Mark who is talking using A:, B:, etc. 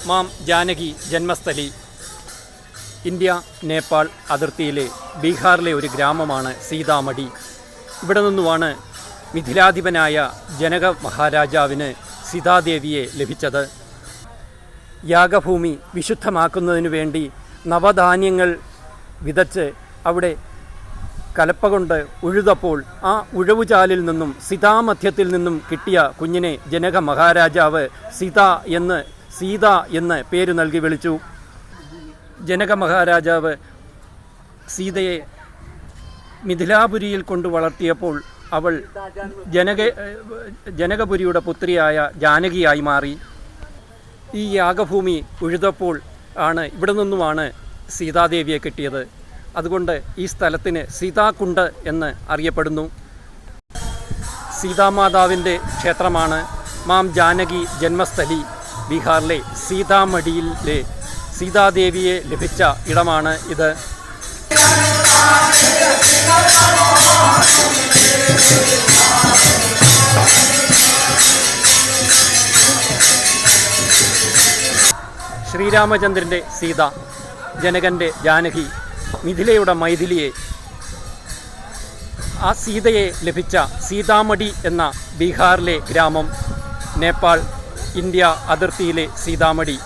A: മാം Janaki ജന്മസ്ഥലി. India Nepal അതിർത്തിയിലെ ബീഹാറിലെ ഒരു ഗ്രാമമാണ് സീതാമഠി. ഇവിടെ നിന്നുമാണ് മിഥിലാധിപനായ ജനക മഹാരാജാവിന് സീതാദേവിയെ ലഭിച്ചത്. യാഗഭൂമി വിശുദ്ധമാക്കുന്നതിനു വേണ്ടി നവധാന്യങ്ങൾ വിതച്ച് അവിടെ കലപ്പ കൊണ്ട് ഉഴുതപ്പോൾ ആ ഉഴവുചാലിൽ നിന്നും സീതാമധ്യത്തിൽ നിന്നും കിട്ടിയ കുഞ്ഞിനെ ജനക മഹാരാജാവ് സീത എന്ന് പേര് നൽകി വിളിച്ചു. ജനക മഹാരാജാവ് സീതയെ മിഥിലാപുരിയിൽ കൊണ്ട് വളർത്തിയപ്പോൾ അവൾ ജനകപുരിയുടെ പുത്രിയായ ജാനകിയായി മാറി. ഈ യാഗഭൂമി ഉഴുതപ്പോൾ ഇവിടെ നിന്നുമാണ് സീതാദേവിയെ കിട്ടിയത്. അതുകൊണ്ട് ഈ സ്ഥലത്തിന് സീതാകുണ്ട് എന്ന് അറിയപ്പെടുന്നു. സീതാമാതാവിൻ്റെ ക്ഷേത്രമാണ് മാം ജാനകി ജന്മസ്ഥലി. ബീഹാറിലെ സീതാമഠിയിലെ സീതാദേവിയെ ലഭിച്ച ഇടമാണ് ഇത്. ശ്രീരാമചന്ദ്രൻ്റെ സീത, ജനകൻ്റെ ജാനകി, മിഥിലയുടെ മൈഥിലിയെ, ആ സീതയെ ലഭിച്ച സീതാമഠി എന്ന ബീഹാറിലെ ഗ്രാമം, നേപ്പാൾ ഇന്ത്യ അതിർത്തിയിലെ സീതാമഠി.